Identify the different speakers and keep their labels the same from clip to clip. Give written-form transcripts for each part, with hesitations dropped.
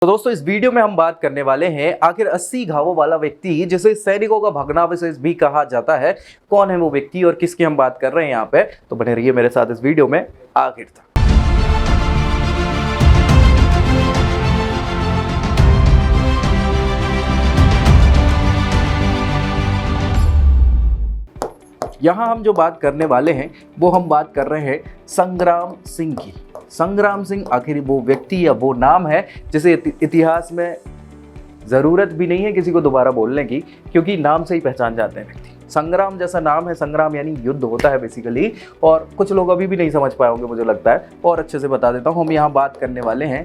Speaker 1: तो दोस्तों इस वीडियो में हम बात करने वाले हैं आखिर 80 घावों वाला व्यक्ति जिसे सैनिकों का भग्नावशेष भी कहा जाता है, कौन है वो व्यक्ति और किसकी हम बात कर रहे हैं यहाँ पे। तो बने रहिए मेरे साथ इस वीडियो में आखिर तक। यहाँ हम जो बात करने वाले हैं वो हम बात कर रहे हैं संग्राम सिंह की। संग्राम सिंह आखिर वो व्यक्ति या वो नाम है जिसे इतिहास में ज़रूरत भी नहीं है किसी को दोबारा बोलने की, क्योंकि नाम से ही पहचान जाते हैं व्यक्ति। संग्राम जैसा नाम है, संग्राम यानी युद्ध होता है बेसिकली, और कुछ लोग अभी भी नहीं समझ पाए होंगे मुझे लगता है, और अच्छे से बता देता हूँ। हम यहाँ बात करने वाले हैं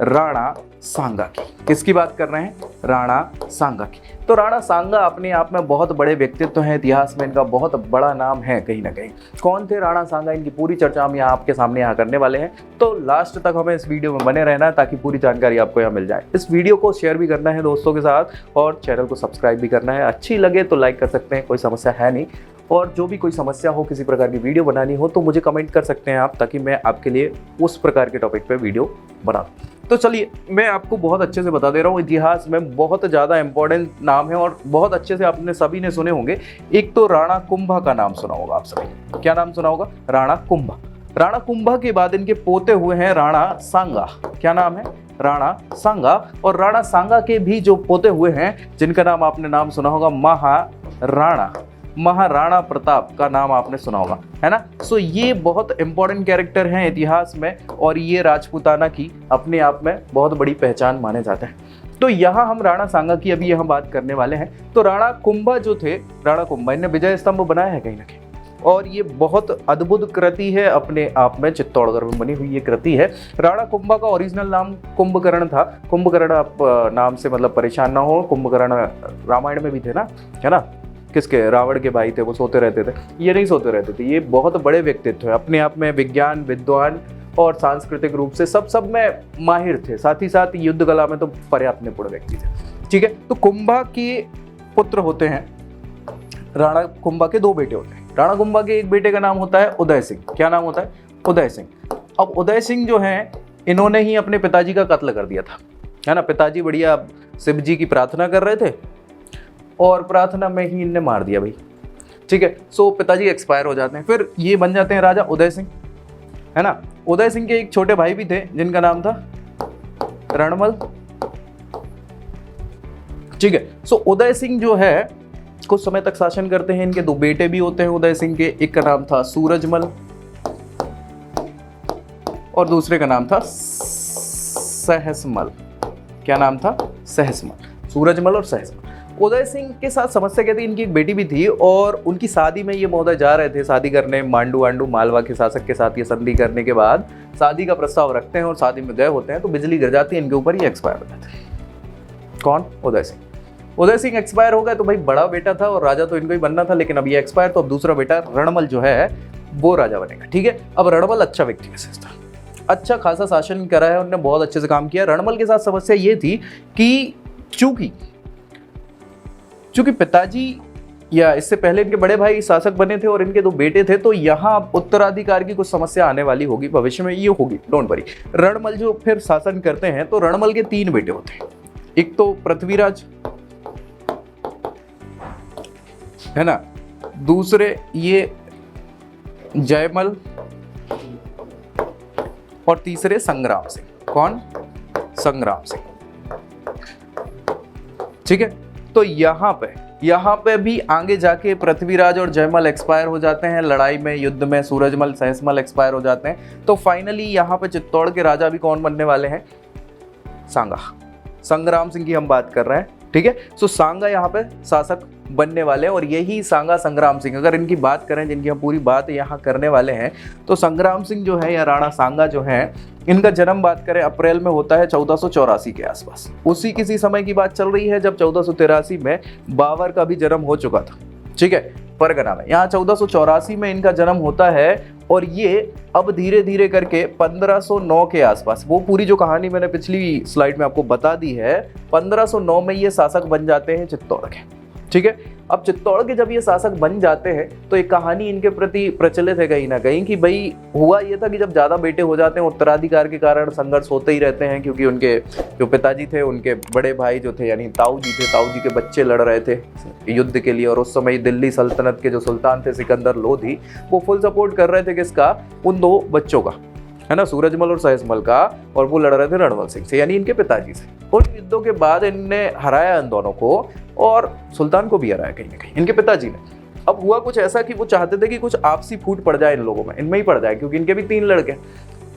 Speaker 1: राणा सांगा की। किसकी बात कर रहे हैं? राणा सांगा की। तो राणा सांगा अपने आप में बहुत बड़े व्यक्तित्व हैं, इतिहास में इनका बहुत बड़ा नाम है कहीं ना कहीं। कौन थे राणा सांगा, इनकी पूरी चर्चा हम यहाँ आपके सामने यहाँ करने वाले हैं। तो लास्ट तक हमें इस वीडियो में बने रहना है ताकि पूरी जानकारी आपको यहाँ मिल जाए। इस वीडियो को शेयर भी करना है दोस्तों के साथ और चैनल को सब्सक्राइब भी करना है। अच्छी लगे तो लाइक कर सकते हैं, कोई समस्या है नहीं। और जो भी कोई समस्या हो, किसी प्रकार की वीडियो बनानी हो तो मुझे कमेंट कर सकते हैं आप, ताकि मैं आपके लिए उस प्रकार के टॉपिक पे वीडियो बना दूं। तो चलिए मैं आपको बहुत अच्छे से बता दे रहा हूँ, इतिहास में बहुत ज़्यादा इंपॉर्टेंट नाम है और बहुत अच्छे से आपने सभी ने सुने होंगे। एक तो राणा कुंभा का नाम सुना होगा आप सभी। क्या नाम सुना होगा? राणा कुंभा। राणा कुंभा के बाद इनके पोते हुए हैं राणा सांगा। क्या नाम है? राणा सांगा। और राणा सांगा के भी जो पोते हुए हैं जिनका नाम आपने नाम सुना होगा महाराणा प्रताप का नाम आपने सुना होगा, है ना। सो ये बहुत इंपॉर्टेंट कैरेक्टर हैं इतिहास में और ये राजपूताना की अपने आप में बहुत बड़ी पहचान माने जाते हैं। तो यहाँ हम राणा सांगा की अभी यहाँ बात करने वाले हैं। तो राणा कुंभा जो थे, राणा कुंभा, इन्हें विजय स्तंभ बनाया है कहीं ना कहीं, और ये बहुत अद्भुत कृति है अपने आप में, चित्तौड़गढ़ में बनी हुई ये कृति है। राणा कुंभा का ओरिजिनल नाम कुंभकर्ण था। कुंभकर्ण आप नाम से मतलब परेशान ना हो, कुंभकर्ण रामायण में भी थे ना, है ना। किसके? रावण के भाई थे, वो सोते रहते थे, ये नहीं सोते रहते थे। ये बहुत बड़े व्यक्तित्व है अपने आप में, विज्ञान, विद्वान और सांस्कृतिक रूप से सब में माहिर थे। साथ ही साथ युद्ध कला में तो पर्याप्त निपुण व्यक्ति थे। ठीक है, तो कुंभा के पुत्र होते हैं, राणा कुंभा के दो बेटे होते हैं। राणा कुंभा के एक बेटे का नाम होता है उदय सिंह। क्या नाम होता है? उदय सिंह। अब उदय सिंह जो हैं, इन्होंने ही अपने पिताजी का कत्ल कर दिया था, है ना। पिताजी बढ़िया शिव जी की प्रार्थना कर रहे थे और प्रार्थना में ही इन्हें मार दिया भाई। ठीक है, सो पिताजी एक्सपायर हो जाते हैं। फिर ये बन जाते हैं राजा उदय सिंह, है ना। उदय सिंह के एक छोटे भाई भी थे जिनका नाम था रणमल। ठीक है, सो उदय सिंह जो है कुछ समय तक शासन करते हैं। इनके दो बेटे भी होते हैं उदय सिंह के, एक का नाम था सूरजमल और दूसरे का नाम था सहसमल। क्या नाम था? सहसमल। सूरजमल और सहसमल। उदय सिंह के साथ समस्या क्या थी? इनकी एक बेटी भी थी और उनकी शादी में ये महोदय जा रहे थे शादी करने, मांडू मालवा के शासक के साथ ये संधि करने के बाद शादी का प्रस्ताव रखते हैं और शादी में गए होते हैं तो बिजली गिर जाती है इनके ऊपर, ये एक्सपायर हो जाते हैं। कौन? उदय सिंह। उदय सिंह एक्सपायर हो गए तो भाई बड़ा बेटा था और राजा तो इनको ही बनना था, लेकिन अब ये एक्सपायर, तो अब दूसरा बेटा रणमल जो है वो राजा बनेगा। ठीक है, अब रणमल अच्छा व्यक्ति विशेष था, अच्छा खासा शासन करा है, उन्होंने बहुत अच्छे से काम किया। रणमल के साथ समस्या ये थी कि चूंकि पिताजी या इससे पहले इनके बड़े भाई शासक बने थे और इनके दो बेटे थे, तो यहाँ उत्तराधिकार की कुछ समस्या आने वाली होगी भविष्य में, ये होगी, डोंट वरी। रणमल जो फिर शासन करते हैं तो रणमल के तीन बेटे होते हैं। एक तो पृथ्वीराज, है ना, दूसरे ये जयमल और तीसरे संग्राम सिंह। कौन? संग्राम सिंह। ठीक है, तो यहाँ पे भी आगे जाके पृथ्वीराज और जयमल एक्सपायर हो जाते हैं लड़ाई में, युद्ध में। सूरजमल, सहसमल एक्सपायर हो जाते हैं। तो फाइनली यहाँ पे चित्तौड़ के राजा भी कौन बनने वाले हैं? सांगा। संग्राम सिंह की हम बात कर रहे हैं। ठीक है, सो सांगा यहाँ पे शासक बनने वाले हैं और यही सांगा संग्राम सिंह, अगर इनकी बात करें जिनकी हम पूरी बात यहाँ करने वाले हैं, तो संग्राम सिंह जो है या राणा सांगा जो है, इनका जन्म बात करें अप्रैल में होता है 1484 के आसपास। उसी किसी समय की बात चल रही है जब 1483 में बाबर का भी जन्म हो चुका था। ठीक है, परगना में। यहाँ 1484 में इनका जन्म होता है और ये अब धीरे धीरे करके 1509 के आसपास, वो पूरी जो कहानी मैंने पिछली स्लाइड में आपको बता दी है, 1509 में ये शासक बन जाते हैं चित्तौड़ के। ठीक है। अब चित्तौड़ के जब ये शासक बन जाते हैं तो एक कहानी इनके प्रति प्रचलित है कहीं ना कहीं कि भाई हुआ ये था कि जब ज़्यादा बेटे हो जाते हैं उत्तराधिकार के कारण संघर्ष होते ही रहते हैं, क्योंकि उनके जो पिताजी थे उनके बड़े भाई जो थे यानी ताऊ जी थे, ताऊ जी के बच्चे लड़ रहे थे युद्ध के लिए, और उस समय दिल्ली सल्तनत के जो सुल्तान थे सिकंदर लोधी, वो फुल सपोर्ट कर रहे थे किसका, उन दो बच्चों का, है ना, सूरजमल और सहसमल का, और वो लड़ रहे थे रणवल सिंह से यानी इनके पिताजी से। उन युद्धों के बाद इनने हराया इन दोनों को और सुल्तान को भी हराया कहीं ना कहीं इनके पिताजी ने। अब हुआ कुछ ऐसा कि वो चाहते थे कि कुछ आपसी फूट पड़ जाए इन लोगों में, इनमें ही पड़ जाए, क्योंकि इनके भी 3 लड़के।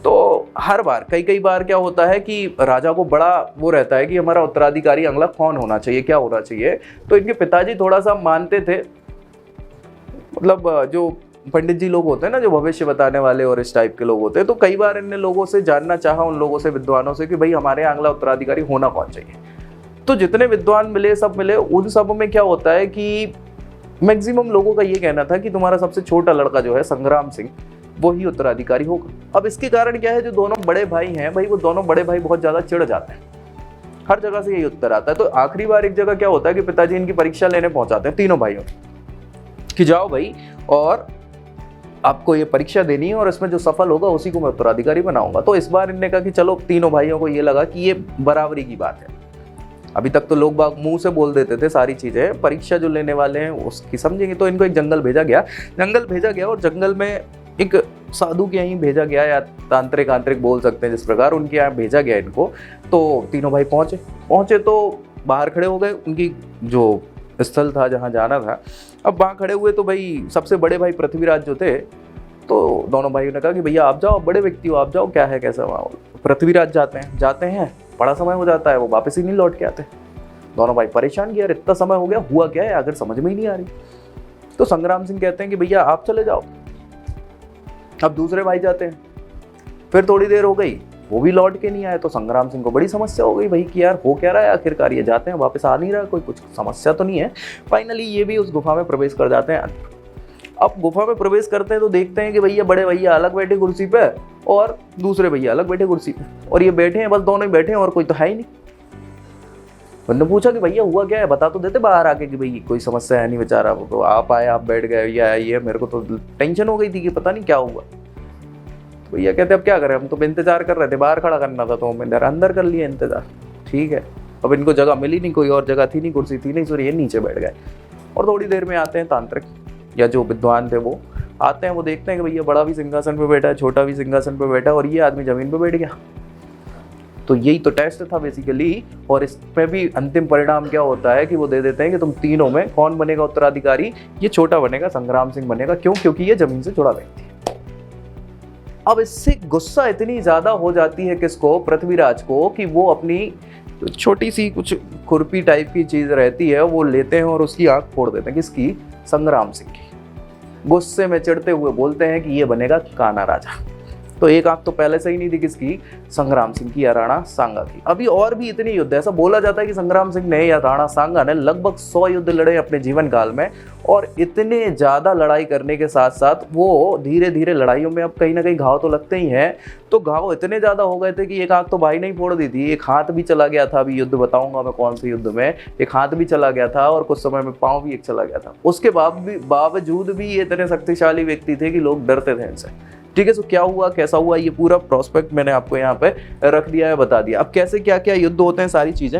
Speaker 1: तो हर बार कई बार क्या होता है कि राजा को बड़ा वो रहता है कि हमारा उत्तराधिकारी अगला कौन होना चाहिए, क्या होना चाहिए। तो इनके पिताजी थोड़ा सा मानते थे, मतलब जो पंडित जी लोग होते हैं ना, जो भविष्य बताने वाले और इस टाइप के लोग होते हैं, तो कई बार इनने लोगों से जानना चाहा, उन लोगों से, विद्वानों से, कि भाई हमारे अगला उत्तराधिकारी होना कौन चाहिए। तो जितने विद्वान मिले, सब मिले, उन सब में क्या होता है कि मैक्सिमम लोगों का ये कहना था कि तुम्हारा सबसे छोटा लड़का जो है संग्राम सिंह, वो ही उत्तराधिकारी होगा। अब इसके कारण क्या है, जो दोनों बड़े भाई हैं भाई, वो दोनों बड़े भाई बहुत ज्यादा चिढ़ जाते हैं, हर जगह से यही उत्तर आता है। तो आखिरी बार एक जगह क्या होता है कि पिताजी इनकी परीक्षा लेने पहुंचाते हैं तीनों भाइयों कि जाओ भाई, और आपको ये परीक्षा देनी है और इसमें जो सफल होगा उसी को मैं उत्तराधिकारी बनाऊंगा। तो इस बार इनने कहा कि चलो, तीनों भाइयों को ये लगा कि ये बराबरी की बात है। अभी तक तो लोग बाग मुंह से बोल देते थे सारी चीजें, परीक्षा जो लेने वाले हैं उसकी समझेंगे। तो इनको एक जंगल भेजा गया और जंगल में एक साधु के यहीं भेजा गया, या तांत्रिक बोल सकते हैं जिस प्रकार, उनके यहाँ भेजा गया इनको। तो तीनों भाई पहुंचे तो बाहर खड़े हो गए, उनकी जो स्थल था जहाँ जाना था। अब वहाँ खड़े हुए तो भाई सबसे बड़े भाई पृथ्वीराज जो थे, तो दोनों भाइयों ने कहा कि भैया आप जाओ, बड़े व्यक्ति हो, आप जाओ, क्या है कैसा माहौल। पृथ्वीराज जाते हैं, बड़ा समय हो जाता है, वो वापस ही नहीं लौट के आते। दोनों भाई परेशान कि यार इतना समय हो गया, हुआ क्या है, अगर समझ में ही नहीं आ रही। तो संग्राम सिंह कहते हैं कि भैया आप चले जाओ। अब दूसरे भाई जाते हैं, फिर थोड़ी देर हो गई, वो भी लौट के नहीं आए। तो संग्राम सिंह को बड़ी समस्या हो गई भाई कि यार हो क्या रहा है, आखिरकार ये जाते हैं वापस आ नहीं रहा, कोई कुछ समस्या तो नहीं है। फाइनली ये भी उस गुफा में प्रवेश कर जाते हैं। अब गुफा में प्रवेश करते हैं तो देखते हैं कि भैया बड़े भैया अलग बैठे कुर्सी पे और दूसरे भैया अलग बैठे कुर्सी पे, और ये बैठे हैं, बस दोनों ही बैठे हैं और कोई तो है ही नहीं। उन्होंने पूछा कि भैया हुआ क्या है, बता तो देते बाहर आके कि भाई कोई समस्या है नहीं, बेचारा वो तो आप आए, आप बैठ गए, या ये मेरे को तो टेंशन हो गई थी कि पता नहीं क्या हुआ। तो भैया कहते अब क्या करें, हम तो इंतजार कर रहे थे, बाहर खड़ा करना था तो मैंने अंदर कर लिया इंतजार। ठीक है, अब इनको जगह मिली नहीं, कोई और जगह थी नहीं, कुर्सी थी नहीं, सॉरी ये नीचे बैठ गए। और थोड़ी देर में आते हैं तांत्रिक या जो विद्वान थे, वो आते हैं, वो देखते हैं कि भैया बड़ा भी सिंहासन पे बैठा है, छोटा भी सिंहासन पे बैठा है, और ये आदमी जमीन पे बैठ गया। तो यही तो टेस्ट था बेसिकली, और इसमें भी अंतिम परिणाम क्या होता है कि वो दे देते हैं कि तुम तीनों में कौन बनेगा उत्तराधिकारी। ये छोटा बनेगा, संग्राम सिंह बनेगा। क्यों? क्योंकि ये जमीन से जुड़ा व्यक्ति है। अब इससे गुस्सा इतनी ज्यादा हो जाती है किसको, पृथ्वीराज को, कि वो अपनी छोटी सी कुछ खुरपी टाइप की चीज रहती है वो लेते हैं और उसकी आंख फोड़ देते हैं। किसकी? संग्राम सिंह की। गुस्से में चिढ़ते हुए बोलते हैं कि ये बनेगा काना राजा। तो एक आंख तो पहले से ही नहीं थी किसकी? संग्राम सिंह की, या राणा सांगा की। अभी और भी इतने युद्ध, ऐसा बोला जाता है कि संग्राम सिंह ने या राणा सांगा ने लगभग 100 युद्ध लड़े अपने जीवन काल में, और इतने ज्यादा लड़ाई करने के साथ साथ वो धीरे धीरे लड़ाइयों में अब कहीं ना कहीं घाव तो लगते ही हैं। तो घाव इतने ज्यादा हो गए थे कि एक आंख तो भाई नहीं फोड़ दी थी, एक हाथ भी चला गया था। अभी युद्ध बताऊंगा मैं कौन से युद्ध में, एक हाथ भी चला गया था और कुछ समय में पांव भी एक चला गया था। उसके बावजूद भी ये इतने शक्तिशाली व्यक्ति थे कि लोग डरते थे इनसे। ठीक है, सो क्या हुआ, कैसा हुआ, ये पूरा प्रोस्पेक्ट मैंने आपको यहाँ पे रख दिया है, बता दिया। अब कैसे क्या क्या युद्ध होते हैं, सारी चीजें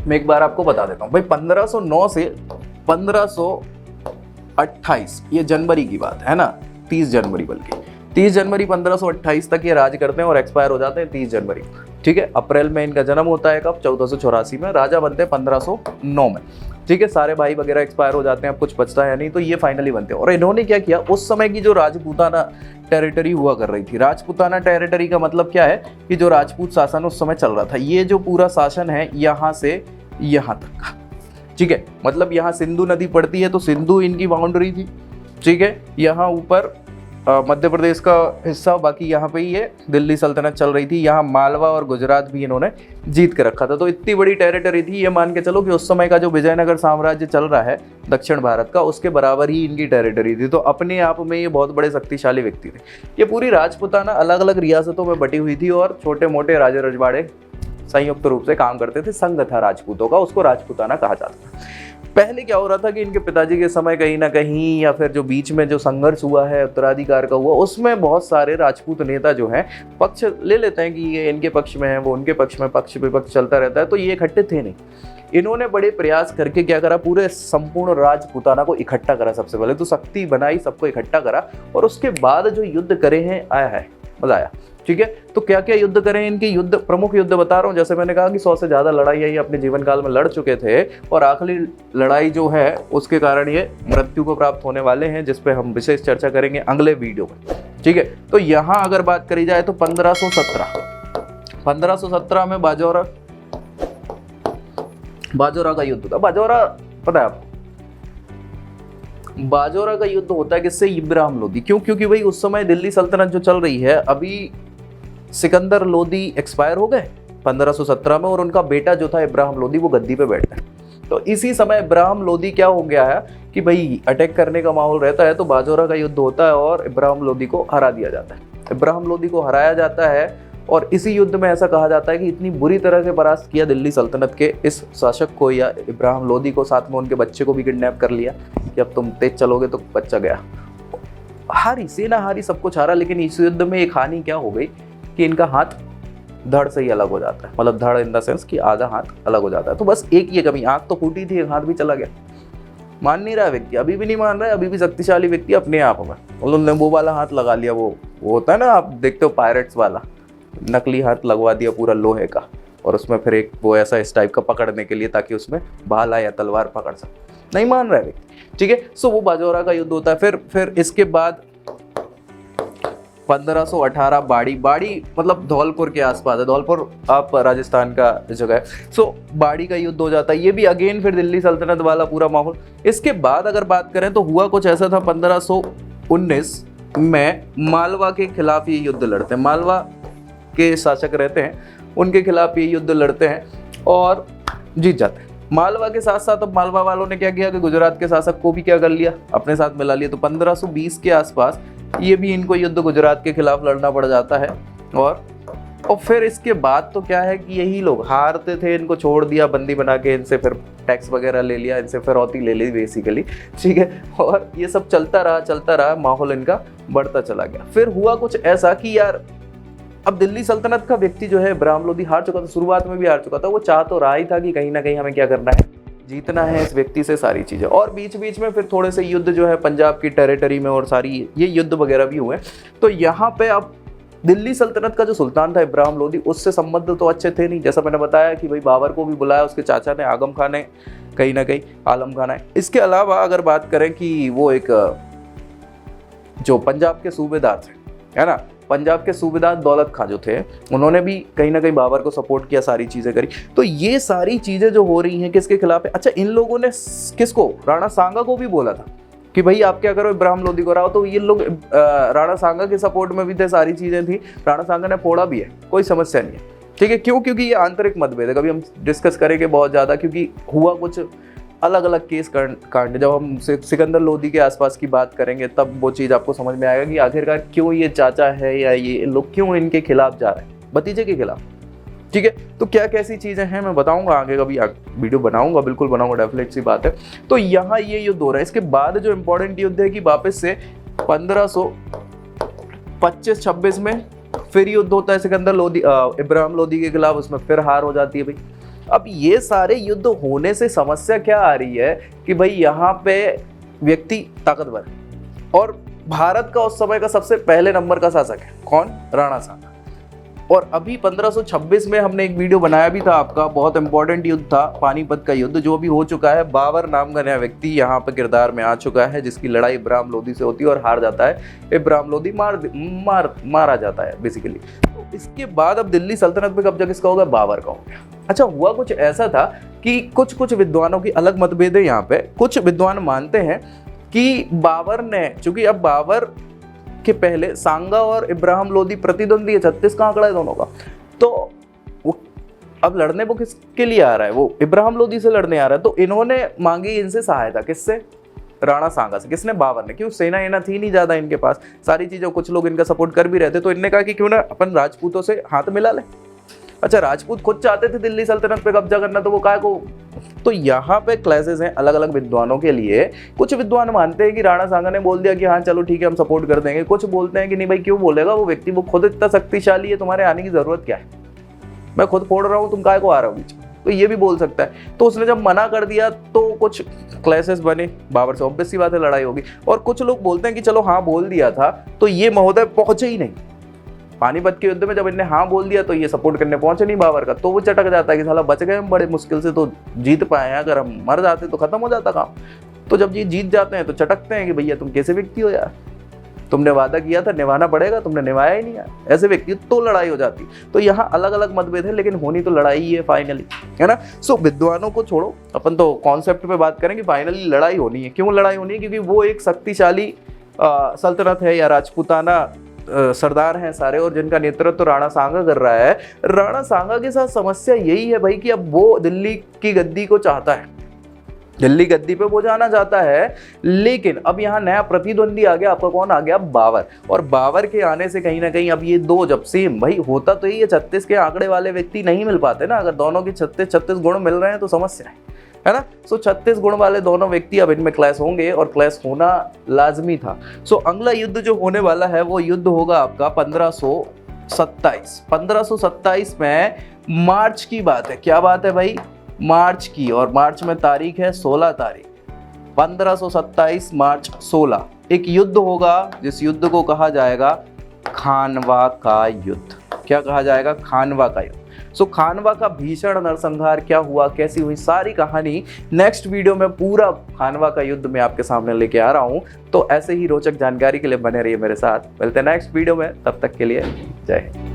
Speaker 1: मैं एक बार आपको बता देता हूँ भाई। 1509 से 1528 ये जनवरी की बात है ना, 30 जनवरी, बल्कि 30 जनवरी 1528 तक ये राज करते हैं और एक्सपायर हो जाते हैं 30 जनवरी। ठीक है, अप्रैल में इनका जन्म होता है, कब? 1484 में। राजा बनते हैं 1509 में। ठीक है, सारे भाई वगैरह एक्सपायर हो जाते हैं, अब कुछ बचता है नहीं, तो ये फाइनली बनते हैं। और इन्होंने क्या किया, उस समय की जो राजपूताना टेरिटरी हुआ कर रही थी, राजपूताना टेरिटरी का मतलब क्या है कि जो राजपूत शासन उस समय चल रहा था, ये जो पूरा शासन है यहाँ से यहाँ तक का। ठीक है, मतलब यहाँ सिंधु नदी पड़ती है तो सिंधु इनकी बाउंड्री थी। ठीक है, यहाँ ऊपर मध्य प्रदेश का हिस्सा, बाकी यहाँ पे ही है दिल्ली सल्तनत चल रही थी। यहाँ मालवा और गुजरात भी इन्होंने जीत के रखा था। तो इतनी बड़ी टेरिटरी थी, ये मान के चलो कि उस समय का जो विजयनगर साम्राज्य चल रहा है दक्षिण भारत का, उसके बराबर ही इनकी टेरिटरी थी। तो अपने आप में ये बहुत बड़े शक्तिशाली व्यक्ति थे। ये पूरी राजपूताना अलग अलग रियासतों में बटी हुई थी और छोटे मोटे राजे रजवाड़े संयुक्त रूप से काम करते थे। संघ था राजपूतों का, उसको राजपूताना कहा जाता था। पहले क्या हो रहा था कि इनके पिताजी के समय कहीं ना कहीं या फिर जो बीच में जो संघर्ष हुआ है उत्तराधिकार का हुआ, उसमें बहुत सारे राजपूत नेता जो हैं पक्ष ले लेते हैं कि ये इनके पक्ष में है, वो उनके पक्ष में, पक्ष विपक्ष चलता रहता है, तो ये इकट्ठे थे नहीं। इन्होंने बड़े प्रयास करके क्या करा, पूरे संपूर्ण राजपूताना को इकट्ठा करा। सबसे पहले तो शक्ति बनाई, सबको इकट्ठा करा, और उसके बाद जो युद्ध करे हैं आया है, मजा आया। ठीक है, तो क्या क्या युद्ध करें, इनके युद्ध, प्रमुख युद्ध बता रहा हूँ। जैसे मैंने कहा कि 100 से ज्यादा लड़ाई ये अपने जीवन काल में लड़ चुके थे, और आखिरी लड़ाई जो है उसके कारण ये मृत्यु को प्राप्त होने वाले हैं, जिस पे हम विशेष चर्चा करेंगे अगले वीडियो में। ठीक है, तो यहाँ अगर बात करी जाए तो 1517 में बाजोरा का युद्ध था। बाजोरा पता है आपको, बाजोरा का युद्ध होता है किससे, इब्राहिम लोदी। क्यों? क्योंकि भाई उस समय दिल्ली सल्तनत जो चल रही है, अभी सिकंदर लोदी एक्सपायर हो गए 1517 में, और उनका बेटा जो था इब्राहिम लोदी वो गद्दी पे बैठा है। तो इसी समय इब्राहिम लोदी क्या हो गया है कि भाई अटैक करने का माहौल रहता है, तो बाजोरा का युद्ध होता है और इब्राहिम लोदी को हरा दिया जाता है। इब्राहिम लोदी को हराया जाता है, और इसी युद्ध में ऐसा कहा जाता है कि इतनी बुरी तरह से परास्त किया दिल्ली सल्तनत के इस शासक को, या इब्राहिम लोदी को, साथ में उनके बच्चे को भी किडनैप कर लिया कि अब तुम तेज चलोगे तो बच्चा गया। हारी, सेना हारी, सब कुछ हारा, लेकिन इस युद्ध में एक हानि क्या हो गई कि इनका हाथ धड़ से ही अलग हो जाता है। मतलब धड़ इन द सेंस कि आधा हाथ अलग हो जाता है। तो बस एक ये कमी, आंख तो फूटी थी, एक हाथ भी चला गया। मान नहीं रहा व्यक्ति, अभी भी नहीं मान रहा है, अभी भी शक्तिशाली व्यक्ति अपने आप में, उन्होंने वो वाला हाथ लगा लिया, वो होता है ना, आप देखते हो पायरेट्स वाला, नकली हाथ लगवा दिया पूरा लोहे का, और उसमें फिर एक वो ऐसा इस टाइप का पकड़ने के लिए, ताकि उसमें भाला या तलवार पकड़ सके। नहीं मान रहा है व्यक्ति। ठीक है, सो वो बाजोरा का युद्ध होता है। फिर इसके बाद 1518 बाड़ी मतलब धौलपुर के आसपास है, धौलपुर आप राजस्थान का जगह है। सो बाड़ी का युद्ध हो जाता है, ये भी अगेन फिर दिल्ली सल्तनत वाला पूरा माहौल। इसके बाद अगर बात करें तो हुआ कुछ ऐसा था, 1519 में मालवा के खिलाफ ये युद्ध लड़ते हैं। मालवा के शासक रहते हैं, उनके खिलाफ ये युद्ध लड़ते हैं और जीत जाते हैं। मालवा के साथ साथ अब मालवा वालों ने क्या किया कि गुजरात के शासक को भी क्या कर लिया, अपने साथ मिला लिया। तो 1520 के आसपास ये भी इनको युद्ध गुजरात के खिलाफ लड़ना पड़ जाता है। और फिर इसके बाद तो क्या है कि यही लोग हारते थे, इनको छोड़ दिया बंदी बना के, इनसे फिर टैक्स वगैरह ले लिया, इनसे फिरौती ले ली बेसिकली। ठीक है, और ये सब चलता रहा, माहौल इनका बढ़ता चला गया। फिर हुआ कुछ ऐसा कि यार अब दिल्ली सल्तनत का व्यक्ति जो है इब्राहिम लोदी हार चुका था, शुरुआत में भी हार चुका था। वो चाह तो रहा ही था कि कहीं ना कहीं हमें क्या करना है, जीतना है इस व्यक्ति से सारी चीजें। और बीच बीच में फिर थोड़े से युद्ध जो है पंजाब की टेरिटरी में और सारी ये युद्ध वगैरह भी हुए। तो यहाँ पे अब दिल्ली सल्तनत का जो सुल्तान था इब्राहिम लोदी, उससे संबंध तो अच्छे थे नहीं। जैसा मैंने बताया कि भाई बाबर को भी बुलाया, उसके चाचा ने, आगम खान ने, कहीं ना कहीं आलम खान है। इसके अलावा अगर बात करें कि वो एक जो पंजाब के सूबेदार थे, है ना, पंजाब के सूबेदार दौलत खां जो थे, उन्होंने भी कहीं ना कहीं बाबर को सपोर्ट किया, सारी चीजें करी। तो ये सारी चीजें जो हो रही हैं किसके खिलाफ है? अच्छा, इन लोगों ने किसको, राणा सांगा को भी बोला था कि भाई आप क्या करो, इब्राहिम लोदी को हराओ। तो ये लोग राणा सांगा के सपोर्ट में भी थे, सारी चीजें थी। राणा सांगा ने फोड़ा भी है, कोई समस्या नहीं है। ठीक है, क्यों? क्योंकि ये आंतरिक मतभेद है, कभी हम डिस्कस करेंगे बहुत ज्यादा, क्योंकि हुआ कुछ अलग अलग केस कांड। जब हम सिकंदर लोदी के आसपास की बात करेंगे तब वो चीज़ आपको समझ में आएगा कि आखिरकार क्यों ये चाचा है या ये लोग क्यों इनके खिलाफ जा रहे हैं, भतीजे के खिलाफ। ठीक है, तो क्या कैसी चीज़ें हैं मैं बताऊंगा आगे, कभी वीडियो बनाऊंगा, बिल्कुल बनाऊंगा, डेफिनेट सी बात है। तो यहाँ ये युद्ध हो रहा है। इसके बाद जो इंपॉर्टेंट युद्ध है कि वापस से 1525-26 में फिर युद्ध होता है सिकंदर लोदी इब्राहिम लोदी के खिलाफ, उसमें फिर हार हो जाती है भाई। अब ये सारे युद्ध होने से समस्या क्या आ रही है कि भाई यहाँ पे व्यक्ति ताकतवर है, और भारत का उस समय का सबसे पहले नंबर का शासक है कौन? राणा सांगा। और अभी 1526 में हमने एक वीडियो बनाया भी था आपका, बहुत इंपॉर्टेंट युद्ध था, पानीपत का युद्ध, जो अभी हो चुका है। बाबर नाम का नया व्यक्ति यहाँ पे किरदार में आ चुका है, जिसकी लड़ाई इब्राहिम लोदी से होती है और हार जाता है। इब्राहिम लोदी मारा जाता है बेसिकली। तो इसके बाद अब दिल्ली सल्तनत पे कब्जा किसका होगा? बाबर का हो गया। अच्छा, हुआ कुछ ऐसा था कि कुछ विद्वानों की अलग मतभेद है यहाँ पे। कुछ विद्वान मानते हैं कि बाबर ने, चूंकि अब बाबर के पहले सांगा और इब्राहिम लोदी प्रतिद्वंदी है, 36 का आंकड़ा है दोनों का, तो वो अब लड़ने वो किसके लिए आ रहा है? वो इब्राहिम लोदी से लड़ने आ रहा है। तो इन्होंने मांगी इनसे सहायता, किससे? राणा सांगा से। किसने? बाबर ने। क्यों? सेना थी नहीं ज्यादा इनके पास, सारी चीजें, कुछ लोग इनका सपोर्ट कर भी रहते, तो इनने कहा कि क्यों ना अपन राजपूतों से हाथ मिला ले। अच्छा, राजपूत खुद चाहते थे दिल्ली सल्तनत पे कब्जा करना, तो वो काय को। तो यहाँ पे क्लासेस हैं अलग अलग विद्वानों के लिए। कुछ विद्वान मानते हैं कि राणा सांगा ने बोल दिया कि हाँ चलो ठीक है हम सपोर्ट कर देंगे, कुछ बोलते हैं कि नहीं भाई क्यों बोलेगा वो व्यक्ति, वो खुद इतना शक्तिशाली है, तुम्हारे आने की जरूरत क्या है, मैं खुद फोड़ रहा हूँ, तुम काय को आ रहे हो बीच। तो ये भी बोल सकता है। तो उसने जब मना कर दिया तो कुछ क्लैशेस बने बाबर से, ऑब्वियस सी बात है लड़ाई होगी। और कुछ लोग बोलते हैं कि चलो हाँ बोल दिया था तो ये महोदय पहुंचे ही नहीं पानीपत के युद्ध में, जब इन्हें हाँ बोल दिया तो ये सपोर्ट करने पहुंचे नहीं बाबर का, तो वो चटक जाता है कि साला बच गए हम बड़े मुश्किल से, तो जीत पाए हैं, अगर हम मर जाते तो खत्म हो जाता काम। तो जब ये जीत जाते हैं तो चटकते हैं कि भैया तुम कैसे व्यक्ति हो यार, तुमने वादा किया था निभाना पड़ेगा, तुमने निभाया ही नहीं यार, ऐसे व्यक्ति तो लड़ाई हो जाती। तो यहाँ अलग अलग मतभेद है लेकिन होनी तो लड़ाई ही है फाइनली, है ना। सो विद्वानों को छोड़ो, अपन तो कॉन्सेप्ट पे बात करेंगे, फाइनली लड़ाई होनी है। क्यों लड़ाई होनी है? क्योंकि वो एक शक्तिशाली सल्तनत है या राजपूताना सरदार हैं सारे, और जिनका नेतृत्व तो राणा सांगा कर रहा है। राणा सांगा के साथ समस्या यही है भाई कि अब वो दिल्ली की गद्दी को चाहता है, दिल्ली गद्दी पे वो जाना चाहता है, लेकिन अब यहाँ नया प्रतिद्वंदी आ गया। आपका कौन आ गया? बाबर। और बाबर के आने से कहीं ना कहीं अब ये दो जब सेम भाई होता तो ये 36 के आंकड़े वाले व्यक्ति नहीं मिल पाते ना, अगर दोनों के 36 गुण मिल रहे हैं तो समस्या है ना। सो 36 गुण वाले दोनों व्यक्ति अब इनमें क्लैश होंगे और क्लैश होना लाजमी था। सो अगला युद्ध जो होने वाला है वो युद्ध होगा आपका 1527 में मार्च की बात है। क्या बात है भाई? मार्च की, और मार्च में तारीख है 16 तारीख, 1527 मार्च 16। एक युद्ध होगा जिस युद्ध को कहा जाएगा खानवा का युद्ध। क्या कहा जाएगा? खानवा का युद्ध। सो खानवा का भीषण नरसंहार क्या हुआ, कैसी हुई, सारी कहानी नेक्स्ट वीडियो में पूरा खानवा का युद्ध मैं आपके सामने लेके आ रहा हूं। तो ऐसे ही रोचक जानकारी के लिए बने रहिए मेरे साथ। मिलते हैं नेक्स्ट वीडियो में, तब तक के लिए जय हिंद।